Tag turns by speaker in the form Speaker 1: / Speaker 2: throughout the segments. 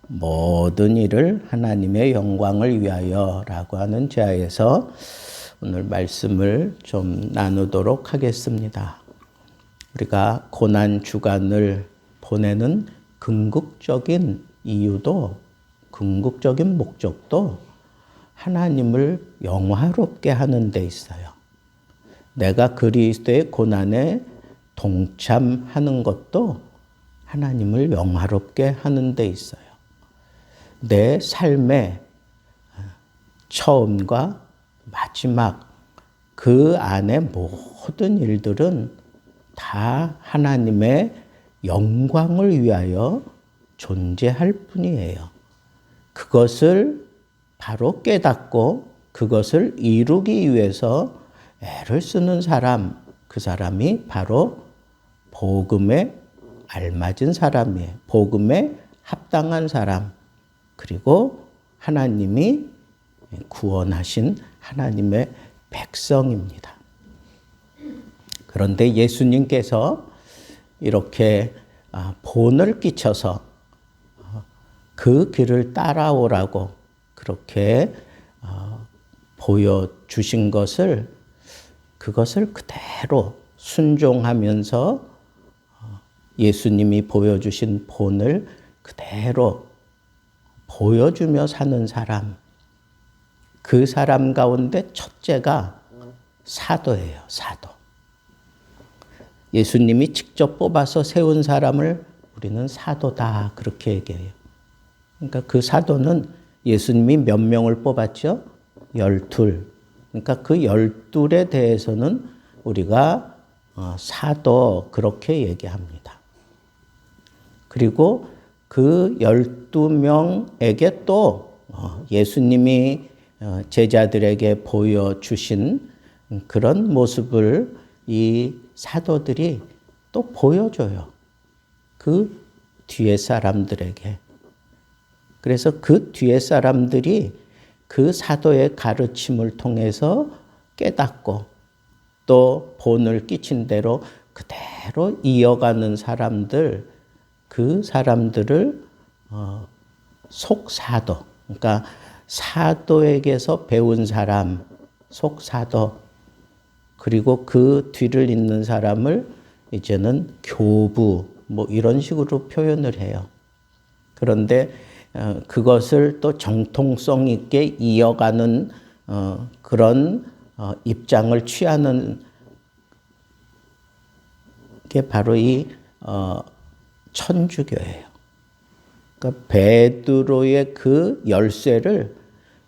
Speaker 1: 모든 일을 하나님의 영광을 위하여 라고 하는 제하에서 오늘 말씀을 좀 나누도록 하겠습니다. 우리가 고난 주간을 보내는 궁극적인 이유도 궁극적인 목적도 하나님을 영화롭게 하는 데 있어요. 내가 그리스도의 고난에 동참하는 것도 하나님을 영화롭게 하는 데 있어요. 내 삶의 처음과 마지막 그 안에 모든 일들은 다 하나님의 영광을 위하여 존재할 뿐이에요. 그것을 바로 깨닫고 그것을 이루기 위해서 애를 쓰는 사람, 그 사람이 바로 복음에 알맞은 사람이에요. 복음에 합당한 사람, 그리고 하나님이 구원하신 하나님의 백성입니다. 그런데 예수님께서 이렇게 본을 끼쳐서 그 길을 따라오라고 그렇게 보여주신 그것을 그대로 순종하면서 예수님이 보여주신 본을 그대로 보여주며 사는 사람, 그 사람 가운데 첫째가 사도예요. 사도. 예수님이 직접 뽑아서 세운 사람을 우리는 사도다 그렇게 얘기해요. 그러니까 그 사도는 예수님이 몇 명을 뽑았죠? 12. 그러니까 그 12에 대해서는 우리가 사도 그렇게 얘기합니다. 그리고 그 12명에게 또 예수님이 제자들에게 보여주신 그런 모습을 이 사도들이 또 보여줘요. 그 뒤에 사람들에게. 그래서 그 뒤에 사람들이 그 사도의 가르침을 통해서 깨닫고 또 본을 끼친 대로 그대로 이어가는 사람들, 그 사람들을 속사도, 그러니까 사도에게서 배운 사람, 속사도, 그리고 그 뒤를 잇는 사람을 이제는 교부, 이런 식으로 표현을 해요. 그런데 그것을 또 정통성 있게 이어가는 그런 입장을 취하는 게 바로 이 천주교예요. 그러니까 베드로의 그 열쇠를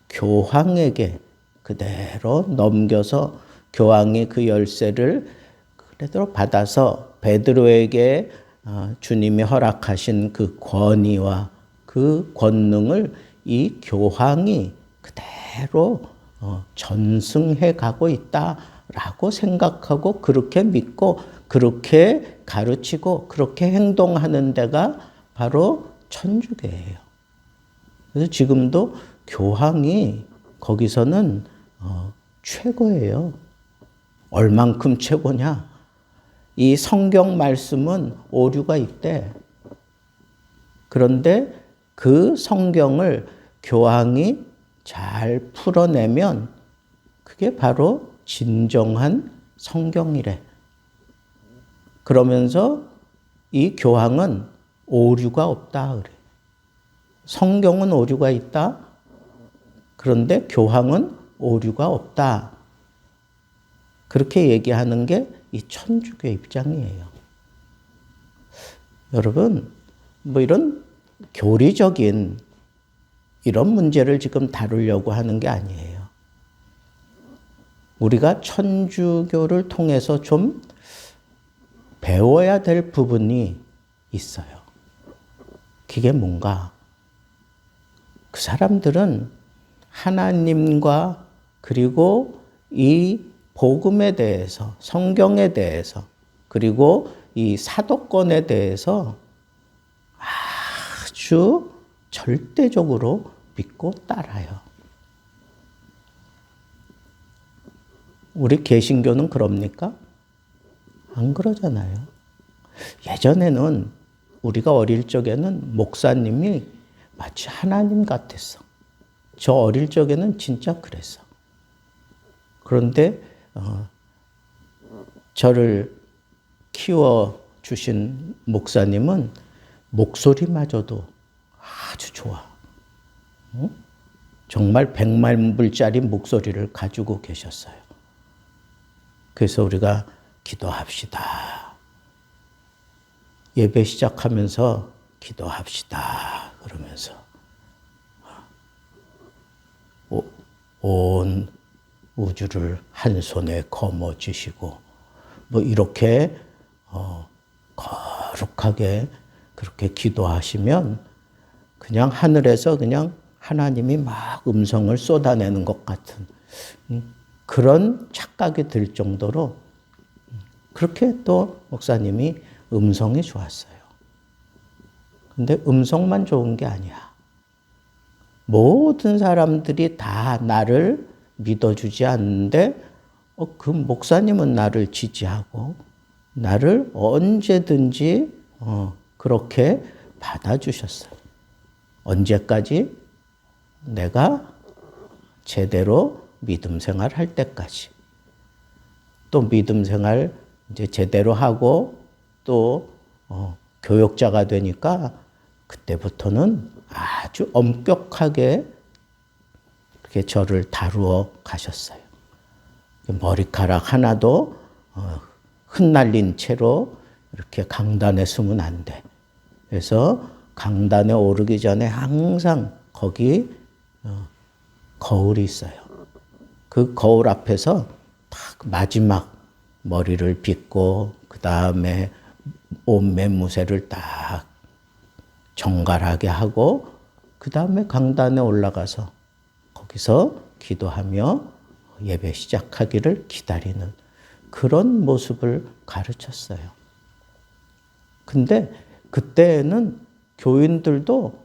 Speaker 1: 교황에게 그대로 넘겨서 교황이 그 열쇠를 그대로 받아서 베드로에게 주님이 허락하신 그 권위와 그 권능을 이 교황이 그대로 전승해 가고 있다라고 생각하고 그렇게 믿고 그렇게 가르치고 그렇게 행동하는 데가 바로 천주교예요. 그래서 지금도 교황이 거기서는 최고예요. 얼만큼 최고냐? 이 성경 말씀은 오류가 있대. 그런데 그 성경을 교황이 잘 풀어내면 그게 바로 진정한 성경이래. 그러면서 이 교황은 오류가 없다 그래. 성경은 오류가 있다. 그런데 교황은 오류가 없다. 그렇게 얘기하는 게 이 천주교의 입장이에요. 여러분, 이런 교리적인 이런 문제를 지금 다루려고 하는 게 아니에요. 우리가 천주교를 통해서 좀 배워야 될 부분이 있어요. 그게 뭔가? 그 사람들은 하나님과 그리고 이 복음에 대해서, 성경에 대해서, 그리고 이 사도권에 대해서 아주 절대적으로 믿고 따라요. 우리 개신교는 그럽니까? 안 그러잖아요. 예전에는 우리가 어릴 적에는 목사님이 마치 하나님 같았어. 저 어릴 적에는 진짜 그랬어. 그런데 저를 키워주신 목사님은 목소리마저도 아주 좋아. 정말 100만 불짜리 목소리를 가지고 계셨어요. 그래서 우리가 기도합시다. 예배 시작하면서 기도합시다. 그러면서 온 우주를 한 손에 거머쥐시고 뭐 이렇게 거룩하게 그렇게 기도하시면 그냥 하늘에서 그냥 하나님이 막 음성을 쏟아내는 것 같은 그런 착각이 들 정도로 그렇게 또 목사님이 음성이 좋았어요. 근데 음성만 좋은 게 아니야. 모든 사람들이 다 나를 믿어주지 않는데 그 목사님은 나를 지지하고 나를 언제든지 그렇게 받아주셨어요. 언제까지? 내가 제대로 믿음 생활 할 때까지. 또 믿음 생활 이제 제대로 하고 또 교역자가 되니까 그때부터는 아주 엄격하게 이렇게 저를 다루어 가셨어요. 머리카락 하나도 흩날린 채로 이렇게 강단에 서면 안 돼. 그래서 강단에 오르기 전에 항상 거기 거울이 있어요. 그 거울 앞에서 딱 마지막 머리를 빗고 그 다음에 옷매무새를 딱 정갈하게 하고 그 다음에 강단에 올라가서 거기서 기도하며 예배 시작하기를 기다리는 그런 모습을 가르쳤어요. 근데 그때는 교인들도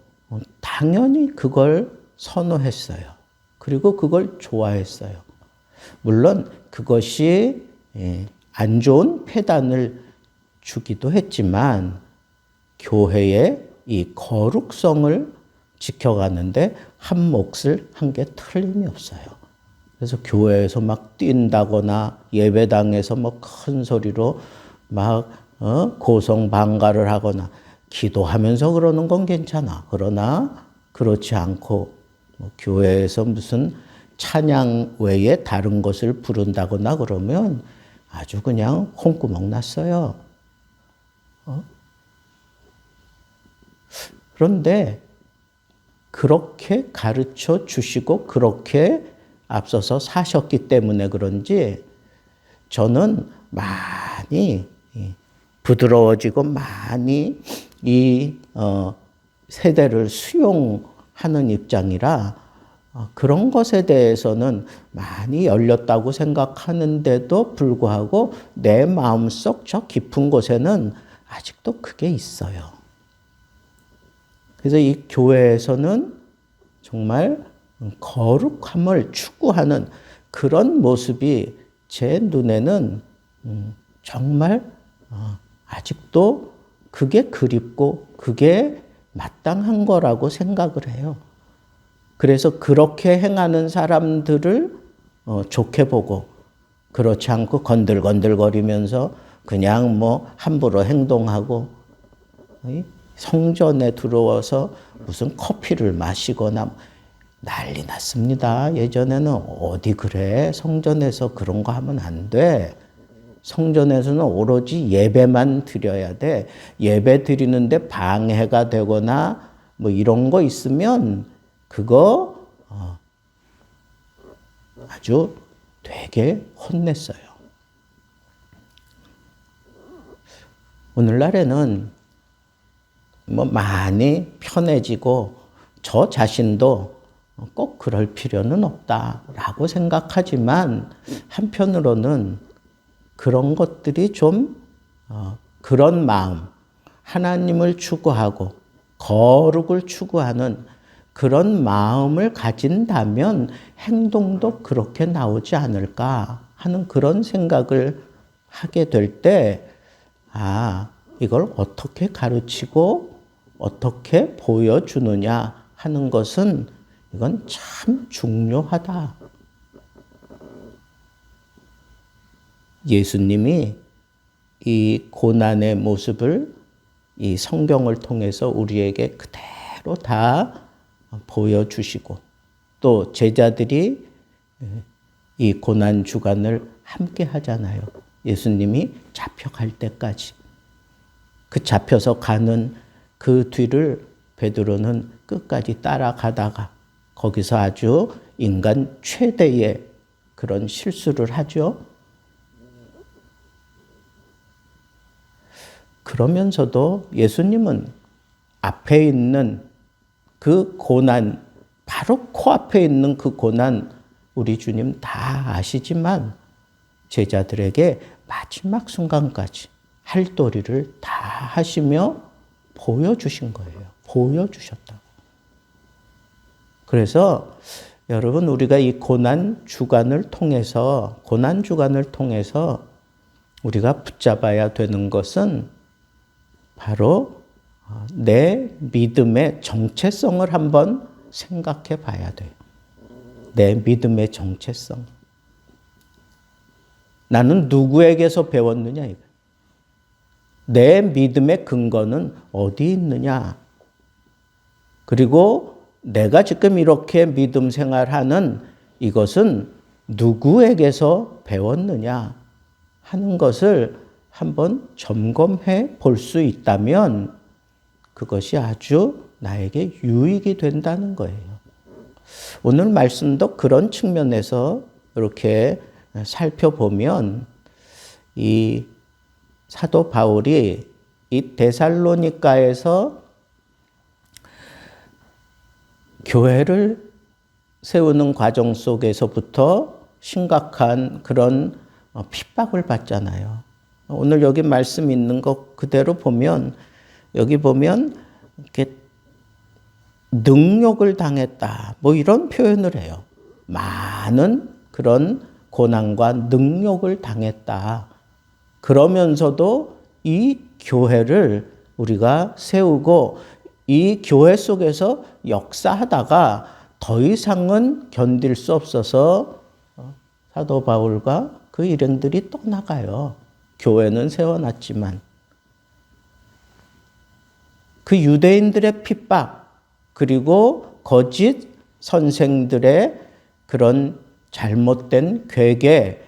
Speaker 1: 당연히 그걸 선호했어요. 그리고 그걸 좋아했어요. 물론 그것이 안 좋은 폐단을 주기도 했지만 교회의 이 거룩성을 지켜가는데 한 몫을 한 게 틀림이 없어요. 그래서 교회에서 막 뛴다거나 예배당에서 뭐 큰 소리로 막 고성방가를 하거나 기도하면서 그러는 건 괜찮아. 그러나 그렇지 않고 뭐 교회에서 무슨 찬양 외에 다른 것을 부른다거나 그러면 아주 그냥 콩구멍 났어요. 그런데 그렇게 가르쳐 주시고 그렇게 앞서서 사셨기 때문에 그런지 저는 많이 부드러워지고 많이 이 세대를 수용하는 입장이라 그런 것에 대해서는 많이 열렸다고 생각하는데도 불구하고 내 마음속 저 깊은 곳에는 아직도 그게 있어요. 그래서 이 교회에서는 정말 거룩함을 추구하는 그런 모습이 제 눈에는 정말 아직도 그게 그립고 그게 마땅한 거라고 생각을 해요. 그래서 그렇게 행하는 사람들을 좋게 보고 그렇지 않고 건들건들거리면서 그냥 뭐 함부로 행동하고 성전에 들어와서 무슨 커피를 마시거나 난리 났습니다. 예전에는 어디 그래? 성전에서 그런 거 하면 안 돼. 성전에서는 오로지 예배만 드려야 돼. 예배 드리는데 방해가 되거나 뭐 이런 거 있으면 그거 아주 되게 혼냈어요. 오늘날에는 뭐 많이 편해지고 저 자신도 꼭 그럴 필요는 없다라고 생각하지만 한편으로는 그런 것들이 좀 그런 마음, 하나님을 추구하고 거룩을 추구하는 그런 마음을 가진다면 행동도 그렇게 나오지 않을까 하는 그런 생각을 하게 될 때, 이걸 어떻게 가르치고 어떻게 보여주느냐 하는 것은 이건 참 중요하다. 예수님이 이 고난의 모습을 이 성경을 통해서 우리에게 그대로 다 보여주시고 또 제자들이 이 고난 주간을 함께 하잖아요. 예수님이 잡혀갈 때까지. 그 잡혀서 가는 그 뒤를 베드로는 끝까지 따라가다가 거기서 아주 인간 최대의 그런 실수를 하죠. 그러면서도 예수님은 앞에 있는 그 고난, 바로 코앞에 있는 그 고난 우리 주님 다 아시지만 제자들에게 마지막 순간까지 할 도리를 다 하시며 보여주신 거예요. 보여주셨다고. 그래서 여러분 우리가 이 고난 주간을 통해서 우리가 붙잡아야 되는 것은 바로 내 믿음의 정체성을 한번 생각해 봐야 돼요. 내 믿음의 정체성. 나는 누구에게서 배웠느냐 이거. 내 믿음의 근거는 어디 있느냐. 그리고 내가 지금 이렇게 믿음 생활하는 이것은 누구에게서 배웠느냐 하는 것을 한번 점검해 볼 수 있다면 그것이 아주 나에게 유익이 된다는 거예요. 오늘 말씀도 그런 측면에서 이렇게 살펴보면 이 사도 바울이 이 데살로니가에서 교회를 세우는 과정 속에서부터 심각한 그런 핍박을 받잖아요. 오늘 여기 말씀 있는 것 그대로 보면 여기 보면 이렇게 능욕을 당했다. 뭐 이런 표현을 해요. 많은 그런 고난과 능욕을 당했다. 그러면서도 이 교회를 우리가 세우고 이 교회 속에서 역사하다가 더 이상은 견딜 수 없어서 사도 바울과 그 일행들이 떠나가요. 교회는 세워놨지만. 그 유대인들의 핍박, 그리고 거짓 선생들의 그런 잘못된 괴계,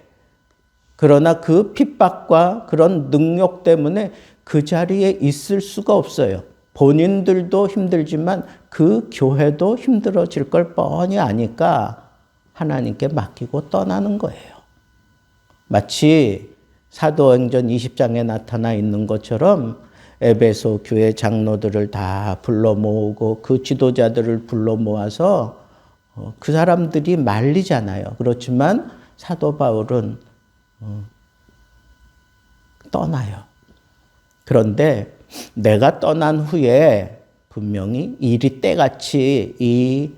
Speaker 1: 그러나 그 핍박과 그런 능욕 때문에 그 자리에 있을 수가 없어요. 본인들도 힘들지만 그 교회도 힘들어질 걸 뻔히 아니까 하나님께 맡기고 떠나는 거예요. 마치 사도행전 20장에 나타나 있는 것처럼 에베소 교회 장로들을 다 불러 모으고 그 지도자들을 불러 모아서 그 사람들이 말리잖아요. 그렇지만 사도 바울은 떠나요. 그런데 내가 떠난 후에 분명히 일이 때같이 이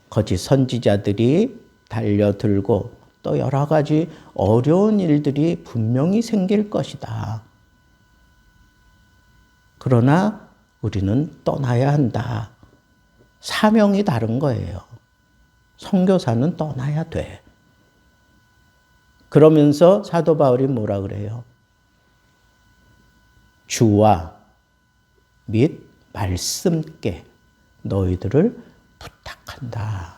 Speaker 1: 거짓 선지자들이 달려들고 또 여러 가지 어려운 일들이 분명히 생길 것이다. 그러나 우리는 떠나야 한다. 사명이 다른 거예요. 선교사는 떠나야 돼. 그러면서 사도 바울이 뭐라 그래요? 주와 및 말씀께 너희들을 부탁한다.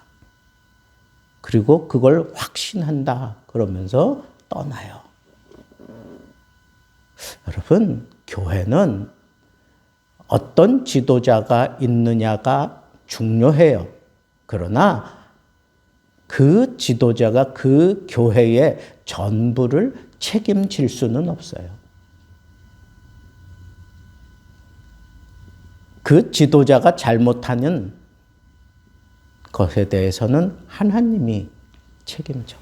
Speaker 1: 그리고 그걸 확신한다. 그러면서 떠나요. 여러분, 교회는 어떤 지도자가 있느냐가 중요해요. 그러나 그 지도자가 그 교회의 전부를 책임질 수는 없어요. 그 지도자가 잘못하는 것에 대해서는 하나님이 책임져.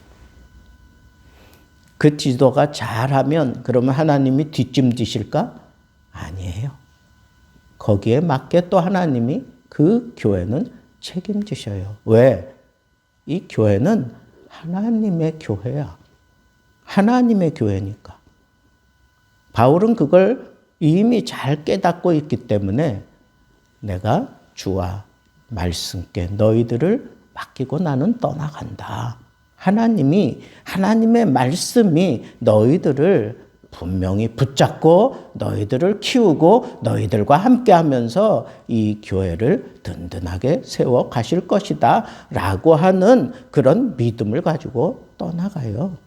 Speaker 1: 그 지도가 잘하면 그러면 하나님이 뒷짐지실까? 아니에요. 거기에 맞게 또 하나님이 그 교회는 책임지셔요. 왜? 이 교회는 하나님의 교회야. 하나님의 교회니까. 바울은 그걸 이미 잘 깨닫고 있기 때문에 내가 주와 말씀께 너희들을 맡기고 나는 떠나간다. 하나님의 말씀이 너희들을 분명히 붙잡고 너희들을 키우고 너희들과 함께 하면서 이 교회를 든든하게 세워 가실 것이다 라고 하는 그런 믿음을 가지고 떠나가요.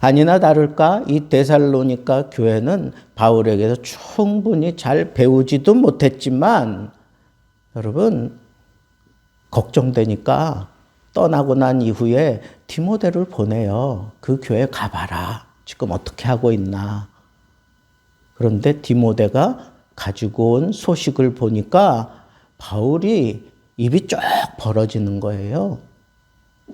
Speaker 1: 아니나 다를까 이 데살로니가 교회는 바울에게서 충분히 잘 배우지도 못했지만 여러분 걱정되니까 떠나고 난 이후에 디모데를 보내요. 그 교회 가봐라. 지금 어떻게 하고 있나. 그런데 디모데가 가지고 온 소식을 보니까 바울이 입이 쫙 벌어지는 거예요.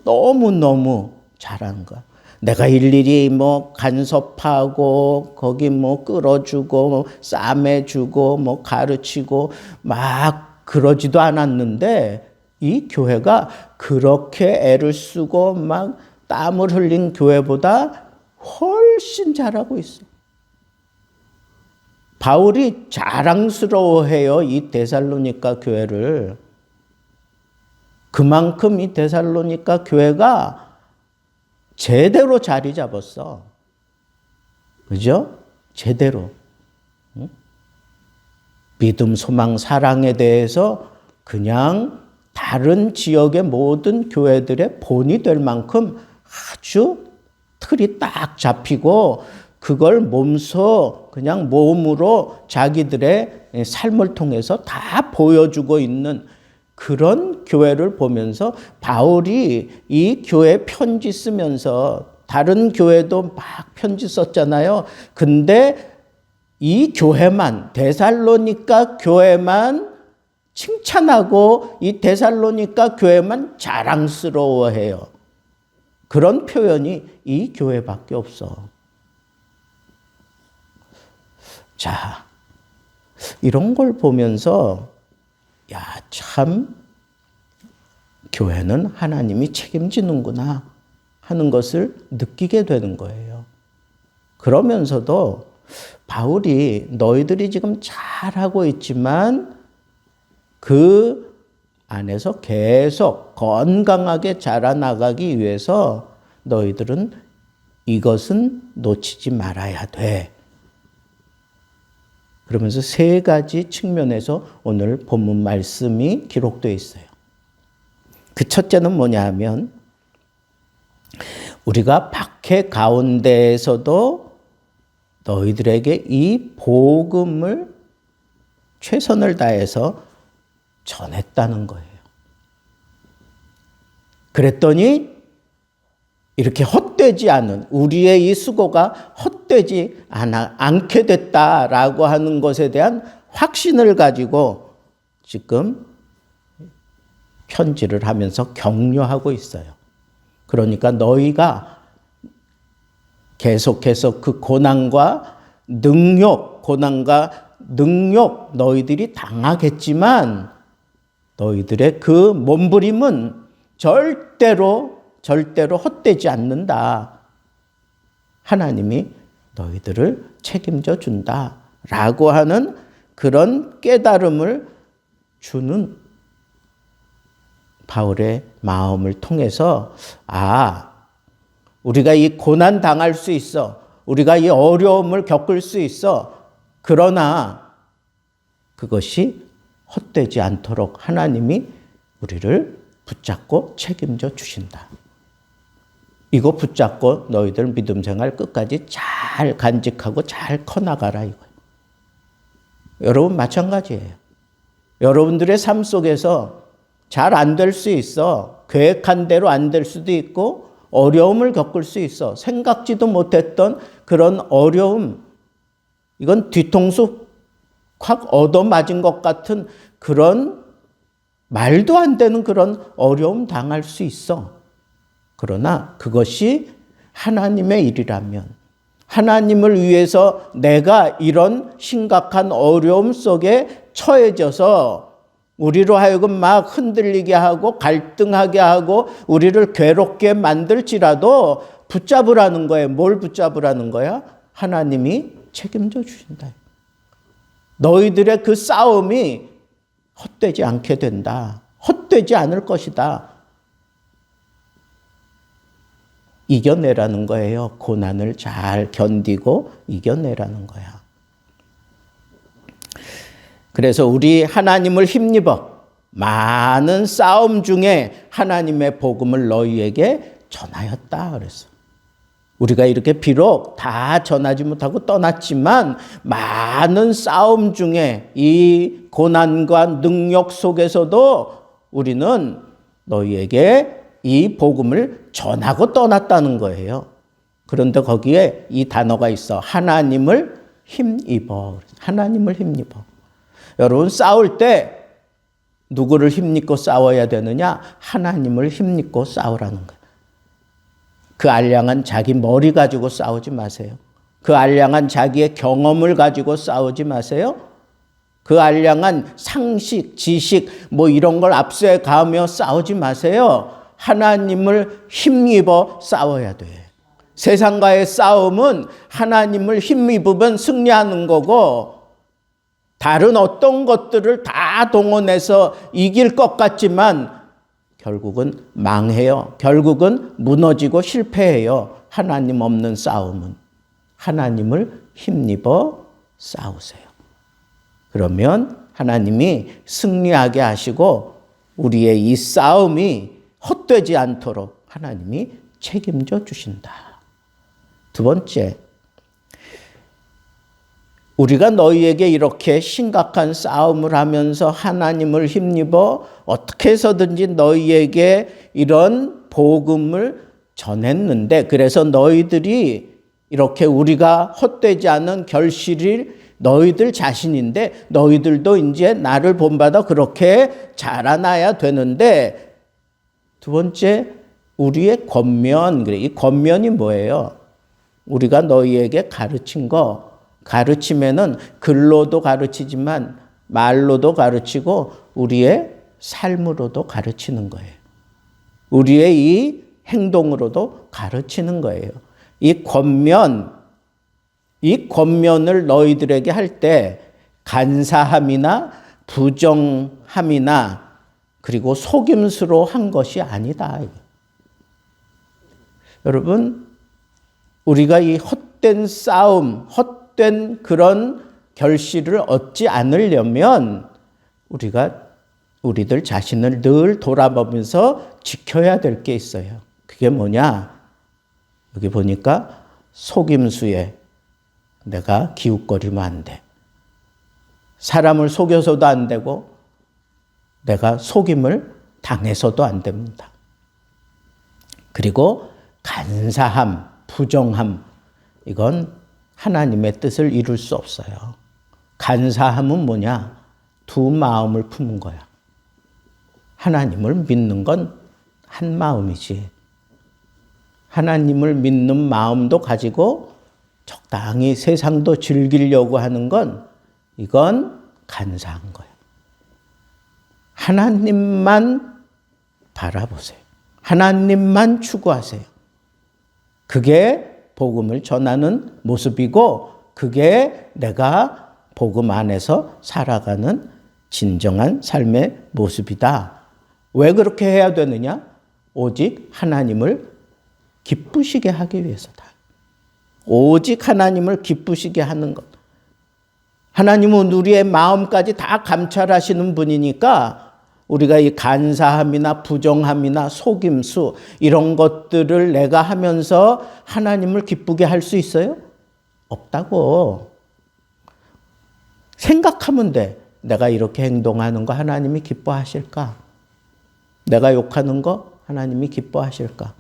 Speaker 1: 너무너무 잘하는 거야. 내가 일일이 간섭하고 거기 끌어주고 싸매주고 가르치고 막 그러지도 않았는데 이 교회가 그렇게 애를 쓰고 막 땀을 흘린 교회보다 훨씬 잘하고 있어. 바울이 자랑스러워해요. 이 데살로니가 교회를. 그만큼 이 데살로니가 교회가 제대로 자리 잡았어. 그죠? 제대로. 응? 믿음, 소망, 사랑에 대해서 그냥 다른 지역의 모든 교회들의 본이 될 만큼 아주 틀이 딱 잡히고 그걸 그냥 몸으로 자기들의 삶을 통해서 다 보여주고 있는 그런 교회를 보면서 바울이 이 교회 편지 쓰면서 다른 교회도 막 편지 썼잖아요. 근데 이 교회만, 데살로니가 교회만 칭찬하고 이 데살로니가 교회만 자랑스러워해요. 그런 표현이 이 교회밖에 없어. 자, 이런 걸 보면서 참 교회는 하나님이 책임지는구나 하는 것을 느끼게 되는 거예요. 그러면서도 바울이 너희들이 지금 잘하고 있지만 그 안에서 계속 건강하게 자라나가기 위해서 너희들은 이것은 놓치지 말아야 돼. 그러면서 세 가지 측면에서 오늘 본문 말씀이 기록되어 있어요. 그 첫째는 뭐냐 하면 우리가 박해 가운데에서도 너희들에게 이 복음을 최선을 다해서 전했다는 거예요. 그랬더니 이렇게 헛되지 않은 우리의 이 수고가 헛되지 않게 됐다라고 하는 것에 대한 확신을 가지고 지금 편지를 하면서 격려하고 있어요. 그러니까 너희가 계속해서 그 고난과 능욕 너희들이 당하겠지만 너희들의 그 몸부림은 절대로 헛되지 않는다. 하나님이 너희들을 책임져 준다라고 하는 그런 깨달음을 주는 바울의 마음을 통해서 우리가 이 고난 당할 수 있어. 우리가 이 어려움을 겪을 수 있어. 그러나 그것이 헛되지 않도록 하나님이 우리를 붙잡고 책임져 주신다. 이거 붙잡고 너희들 믿음 생활 끝까지 잘 간직하고 잘 커나가라 이거예요. 여러분 마찬가지예요. 여러분들의 삶 속에서 잘 안 될 수 있어. 계획한 대로 안 될 수도 있고 어려움을 겪을 수 있어. 생각지도 못했던 그런 어려움. 이건 뒤통수 확 얻어맞은 것 같은 그런 말도 안 되는 그런 어려움 당할 수 있어. 그러나 그것이 하나님의 일이라면 하나님을 위해서 내가 이런 심각한 어려움 속에 처해져서 우리로 하여금 막 흔들리게 하고 갈등하게 하고 우리를 괴롭게 만들지라도 붙잡으라는 거예요. 뭘 붙잡으라는 거야? 하나님이 책임져 주신다. 너희들의 그 싸움이 헛되지 않게 된다. 헛되지 않을 것이다. 이겨내라는 거예요. 고난을 잘 견디고 이겨내라는 거야. 그래서 우리 하나님을 힘입어 많은 싸움 중에 하나님의 복음을 너희에게 전하였다 그랬어. 우리가 이렇게 비록 다 전하지 못하고 떠났지만 많은 싸움 중에 이 고난과 능력 속에서도 우리는 너희에게 이 복음을 전하고 떠났다는 거예요. 그런데 거기에 이 단어가 있어. 하나님을 힘입어. 하나님을 힘입어. 여러분 싸울 때 누구를 힘입고 싸워야 되느냐? 하나님을 힘입고 싸우라는 거예요. 그 알량한 자기 머리 가지고 싸우지 마세요. 그 알량한 자기의 경험을 가지고 싸우지 마세요. 그 알량한 상식, 지식 이런 걸 앞세 가며 싸우지 마세요. 하나님을 힘입어 싸워야 돼. 세상과의 싸움은 하나님을 힘입으면 승리하는 거고 다른 어떤 것들을 다 동원해서 이길 것 같지만 결국은 망해요. 결국은 무너지고 실패해요. 하나님 없는 싸움은. 하나님을 힘입어 싸우세요. 그러면 하나님이 승리하게 하시고 우리의 이 싸움이 헛되지 않도록 하나님이 책임져 주신다. 두 번째, 우리가 너희에게 이렇게 심각한 싸움을 하면서 하나님을 힘입어 어떻게 해서든지 너희에게 이런 복음을 전했는데 그래서 너희들이 이렇게 우리가 헛되지 않은 결실이 너희들 자신인데 너희들도 이제 나를 본받아 그렇게 자라나야 되는데 두 번째 우리의 권면. 그래. 이 권면이 뭐예요? 우리가 너희에게 가르친 거 가르치면은 글로도 가르치지만 말로도 가르치고 우리의 삶으로도 가르치는 거예요. 우리의 이 행동으로도 가르치는 거예요. 이 권면을 너희들에게 할 때 간사함이나 부정함이나 그리고 속임수로 한 것이 아니다. 여러분, 우리가 이 헛된 싸움, 헛된 그런 결실을 얻지 않으려면 우리들 자신을 늘 돌아보면서 지켜야 될 게 있어요. 그게 뭐냐? 여기 보니까 속임수에 내가 기웃거리면 안 돼. 사람을 속여서도 안 되고 내가 속임을 당해서도 안 됩니다. 그리고 간사함, 부정함, 이건 하나님의 뜻을 이룰 수 없어요. 간사함은 뭐냐? 두 마음을 품은 거야. 하나님을 믿는 건 한 마음이지. 하나님을 믿는 마음도 가지고 적당히 세상도 즐기려고 하는 건 이건 간사한 거예요. 하나님만 바라보세요. 하나님만 추구하세요. 그게 복음을 전하는 모습이고 그게 내가 복음 안에서 살아가는 진정한 삶의 모습이다. 왜 그렇게 해야 되느냐? 오직 하나님을 기쁘시게 하기 위해서다. 오직 하나님을 기쁘시게 하는 것. 하나님은 우리의 마음까지 다 감찰하시는 분이니까 우리가 이 간사함이나 부정함이나 속임수 이런 것들을 내가 하면서 하나님을 기쁘게 할 수 있어요? 없다고. 생각하면 돼. 내가 이렇게 행동하는 거 하나님이 기뻐하실까? 내가 욕하는 거 하나님이 기뻐하실까?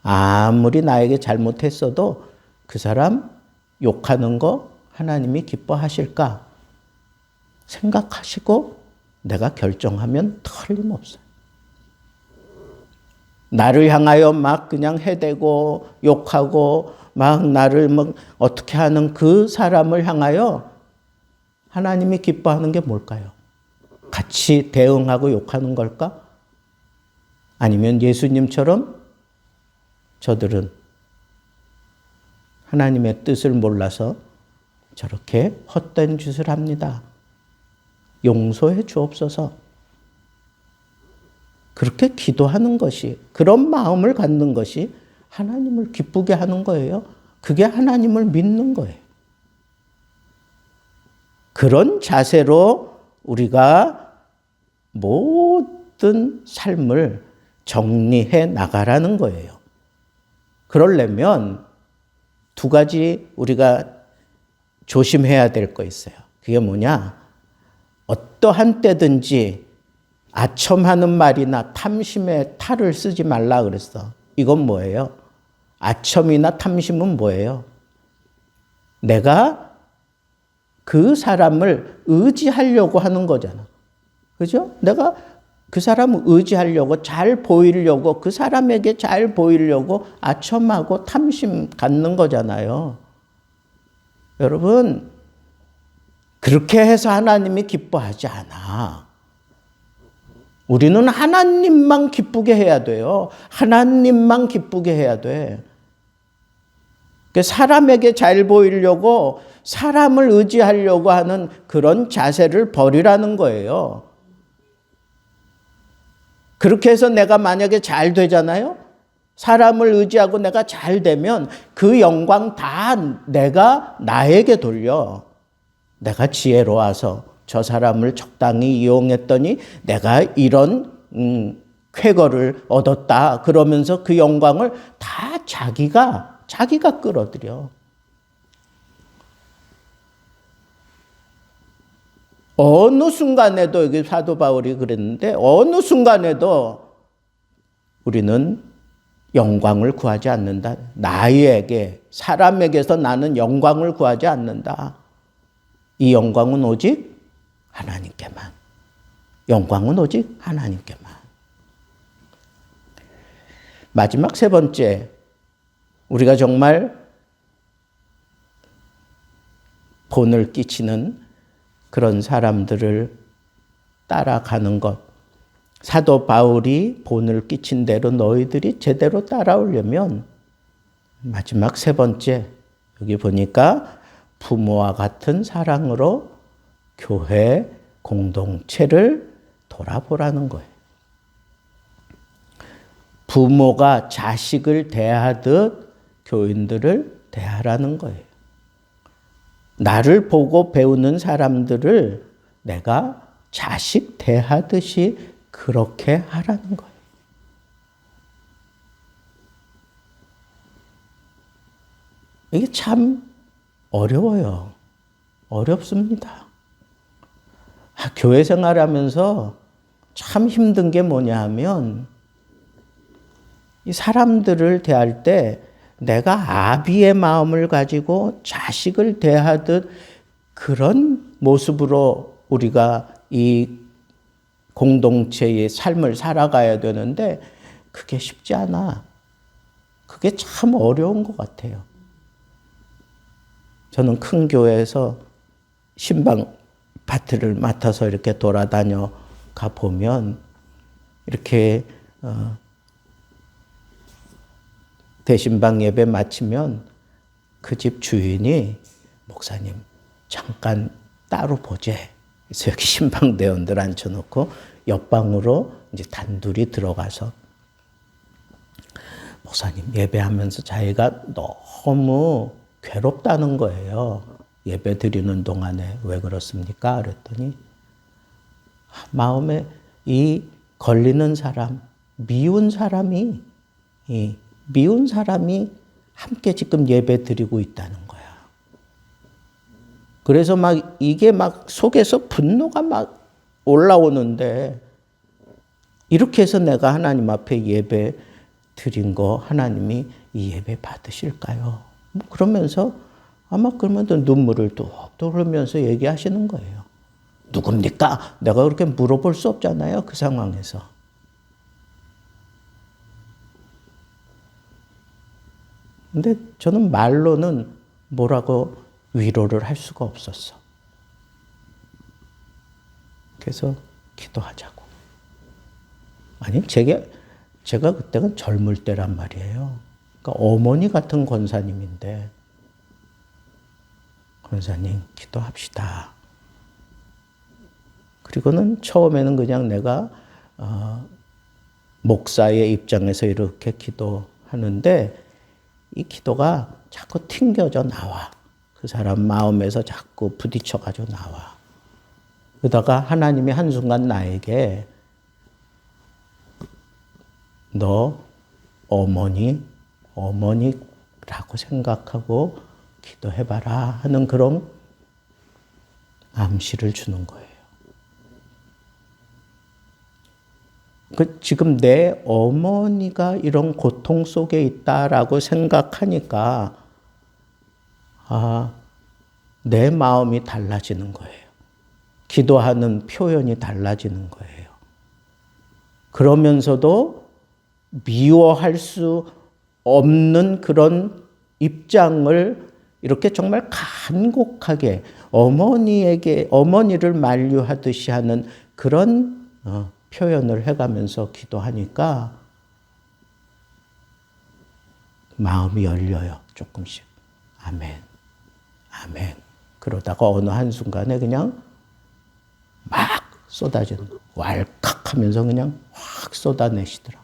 Speaker 1: 아무리 나에게 잘못했어도 그 사람 욕하는 거 하나님이 기뻐하실까? 생각하시고 내가 결정하면 틀림없어요. 나를 향하여 막 그냥 해대고 욕하고 막 나를 막 어떻게 하는 그 사람을 향하여 하나님이 기뻐하는 게 뭘까요? 같이 대응하고 욕하는 걸까? 아니면 예수님처럼 저들은 하나님의 뜻을 몰라서 저렇게 헛된 짓을 합니다. 용서해 주옵소서. 그렇게 기도하는 것이, 그런 마음을 갖는 것이 하나님을 기쁘게 하는 거예요. 그게 하나님을 믿는 거예요. 그런 자세로 우리가 모든 삶을 정리해 나가라는 거예요. 그러려면 두 가지 우리가 조심해야 될 거 있어요. 그게 뭐냐? 어떠한 때든지 아첨하는 말이나 탐심의 탈을 쓰지 말라 그랬어. 이건 뭐예요? 아첨이나 탐심은 뭐예요? 내가 그 사람을 의지하려고 하는 거잖아. 그죠? 내가 그 사람을 의지하려고, 잘 보이려고, 그 사람에게 잘 보이려고 아첨하고 탐심 갖는 거잖아요. 여러분, 그렇게 해서 하나님이 기뻐하지 않아. 우리는 하나님만 기쁘게 해야 돼요. 하나님만 기쁘게 해야 돼. 사람에게 잘 보이려고, 사람을 의지하려고 하는 그런 자세를 버리라는 거예요. 그렇게 해서 내가 만약에 잘 되잖아요? 사람을 의지하고 내가 잘 되면 그 영광 다 내가 나에게 돌려. 내가 지혜로워서 저 사람을 적당히 이용했더니 내가 이런 쾌거를 얻었다. 그러면서 그 영광을 다 자기가 끌어들여. 어느 순간에도, 여기 사도 바울이 그랬는데, 어느 순간에도 우리는 영광을 구하지 않는다. 나에게, 사람에게서 나는 영광을 구하지 않는다. 이 영광은 오직 하나님께만. 영광은 오직 하나님께만. 마지막 세 번째, 우리가 정말 본을 끼치는 그런 사람들을 따라가는 것. 사도 바울이 본을 끼친 대로 너희들이 제대로 따라오려면 마지막 세 번째, 여기 보니까 부모와 같은 사랑으로 교회 공동체를 돌아보라는 거예요. 부모가 자식을 대하듯 교인들을 대하라는 거예요. 나를 보고 배우는 사람들을 내가 자식 대하듯이 그렇게 하라는 거예요. 이게 참 어려워요. 어렵습니다. 교회 생활하면서 참 힘든 게 뭐냐 하면 이 사람들을 대할 때 내가 아비의 마음을 가지고 자식을 대하듯 그런 모습으로 우리가 이 공동체의 삶을 살아가야 되는데 그게 쉽지 않아. 그게 참 어려운 것 같아요. 저는 큰 교회에서 신방 파트를 맡아서 이렇게 돌아다녀 가 보면 이렇게 대신방 예배 마치면 그 집 주인이 목사님 잠깐 따로 보재. 그래서 여기 신방대원들 앉혀놓고 옆방으로 이제 단둘이 들어가서 목사님 예배하면서 자기가 너무 괴롭다는 거예요. 예배 드리는 동안에 왜 그렇습니까? 그랬더니 마음에 이 걸리는 사람, 미운 사람이 함께 지금 예배 드리고 있다는 거야. 그래서 막 이게 막 속에서 분노가 막 올라오는데 이렇게 해서 내가 하나님 앞에 예배 드린 거 하나님이 이 예배 받으실까요? 뭐 그러면서 아마 그러면 눈물을 뚝뚝 흘리면서 얘기하시는 거예요. 누굽니까? 내가 그렇게 물어볼 수 없잖아요. 그 상황에서. 근데 저는 말로는 뭐라고 위로를 할 수가 없었어. 그래서 기도하자고. 아니, 제가 그때가 젊을 때란 말이에요. 그러니까 어머니 같은 권사님인데, 권사님, 기도합시다. 그리고는 처음에는 그냥 내가 목사의 입장에서 이렇게 기도하는데 이 기도가 자꾸 튕겨져 나와. 그 사람 마음에서 자꾸 부딪혀가지고 나와. 그러다가 하나님이 한순간 나에게 너 어머니라고 생각하고 기도해봐라 하는 그런 암시를 주는 거예요. 지금 내 어머니가 이런 고통 속에 있다라고 생각하니까 내 마음이 달라지는 거예요. 기도하는 표현이 달라지는 거예요. 그러면서도 미워할 수 없는 그런 입장을 이렇게 정말 간곡하게 어머니를 만류하듯이 하는 그런 표현을 해가면서 기도하니까 마음이 열려요. 조금씩. 아멘. 아멘. 그러다가 어느 한순간에 그냥 막 쏟아지는 거. 왈칵 하면서 그냥 확 쏟아내시더라.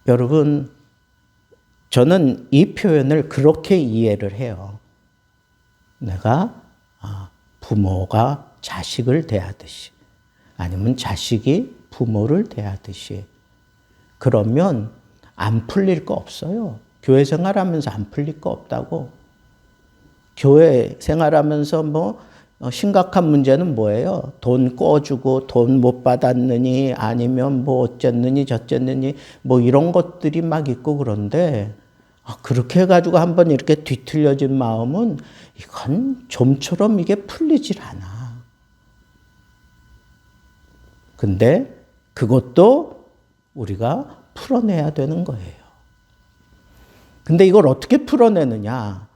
Speaker 1: 여러분, 저는 이 표현을 그렇게 이해를 해요. 내가 부모가 자식을 대하듯이 아니면 자식이 부모를 대하듯이 그러면 안 풀릴 거 없어요. 교회 생활하면서 안 풀릴 거 없다고. 교회 생활하면서 심각한 문제는 뭐예요? 돈 꿔주고 돈 못 받았느니 아니면 어쨌느니 저쨌느니 이런 것들이 막 있고 그런데 그렇게 해가지고 한번 이렇게 뒤틀려진 마음은 이건 좀처럼 이게 풀리질 않아. 근데 그것도 우리가 풀어내야 되는 거예요. 근데 이걸 어떻게 풀어내느냐?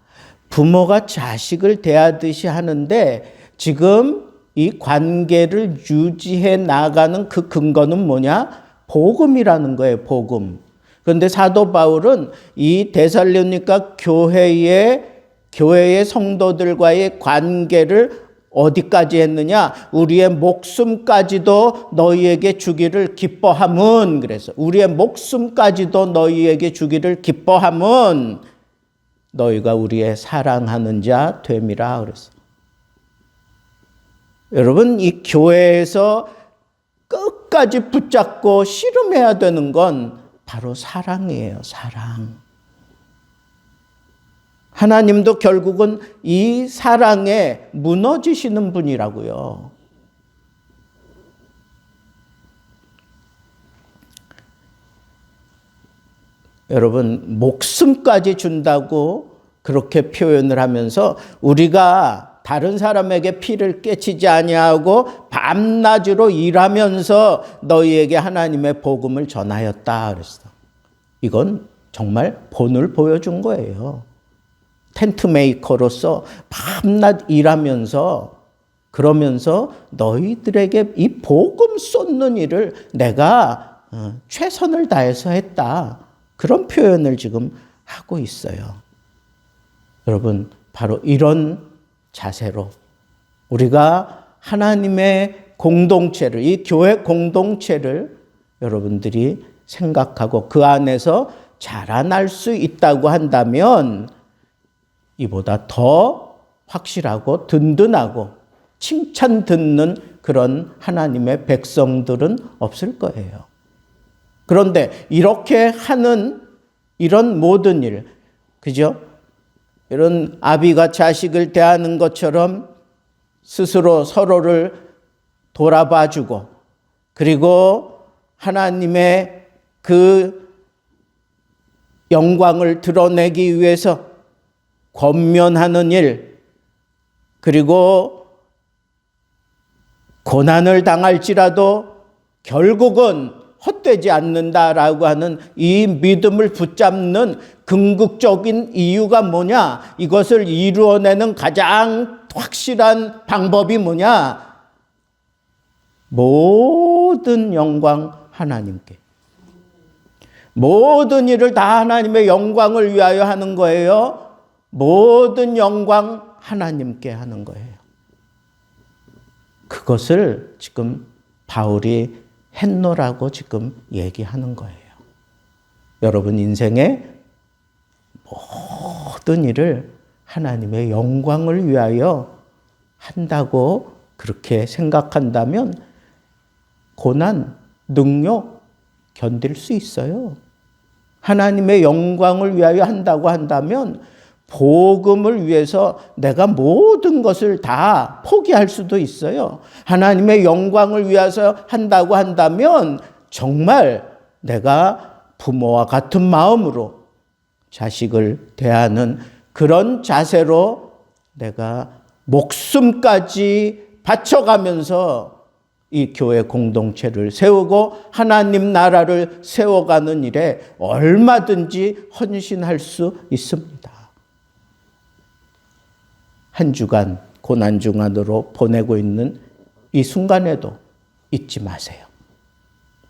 Speaker 1: 부모가 자식을 대하듯이 하는데 지금 이 관계를 유지해 나가는 그 근거는 뭐냐? 복음이라는 거예요, 복음. 그런데 사도 바울은 이 데살로니가 교회의 성도들과의 관계를 어디까지 했느냐? 우리의 목숨까지도 너희에게 주기를 기뻐함은, 그래서 우리의 목숨까지도 너희에게 주기를 기뻐함은 너희가 우리의 사랑하는 자 됨이라 그랬어. 여러분, 이 교회에서 끝까지 붙잡고 씨름해야 되는 건 바로 사랑이에요, 사랑. 하나님도 결국은 이 사랑에 무너지시는 분이라고요. 여러분, 목숨까지 준다고 그렇게 표현을 하면서 우리가 다른 사람에게 피를 끼치지 아니하고 밤낮으로 일하면서 너희에게 하나님의 복음을 전하였다 그랬어. 이건 정말 본을 보여준 거예요. 텐트 메이커로서 밤낮 일하면서 그러면서 너희들에게 이 복음 쏟는 일을 내가 최선을 다해서 했다. 그런 표현을 지금 하고 있어요. 여러분, 바로 이런 자세로 우리가 하나님의 공동체를, 이 교회 공동체를 여러분들이 생각하고 그 안에서 자라날 수 있다고 한다면 이보다 더 확실하고 든든하고 칭찬 듣는 그런 하나님의 백성들은 없을 거예요. 그런데 이렇게 하는 이런 모든 일, 그죠? 이런 아비가 자식을 대하는 것처럼 스스로 서로를 돌아봐주고 그리고 하나님의 그 영광을 드러내기 위해서 권면하는 일, 그리고 고난을 당할지라도 결국은 헛되지 않는다라고 하는 이 믿음을 붙잡는 궁극적인 이유가 뭐냐? 이것을 이루어내는 가장 확실한 방법이 뭐냐? 모든 영광 하나님께. 모든 일을 다 하나님의 영광을 위하여 하는 거예요. 모든 영광 하나님께 하는 거예요. 그것을 지금 바울이 했노라고 지금 얘기하는 거예요. 여러분 인생의 모든 일을 하나님의 영광을 위하여 한다고 그렇게 생각한다면 고난, 능력 견딜 수 있어요. 하나님의 영광을 위하여 한다고 한다면 복음을 위해서 내가 모든 것을 다 포기할 수도 있어요. 하나님의 영광을 위해서 한다고 한다면 정말 내가 부모와 같은 마음으로 자식을 대하는 그런 자세로 내가 목숨까지 바쳐가면서 이 교회 공동체를 세우고 하나님 나라를 세워가는 일에 얼마든지 헌신할 수 있습니다. 한 주간 고난 중간으로 보내고 있는 이 순간에도 잊지 마세요.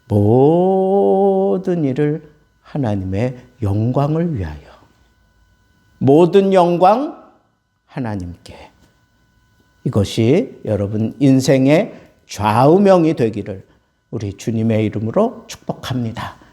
Speaker 1: 모든 일을 하나님의 영광을 위하여. 모든 영광 하나님께. 이것이 여러분 인생의 좌우명이 되기를 우리 주님의 이름으로 축복합니다.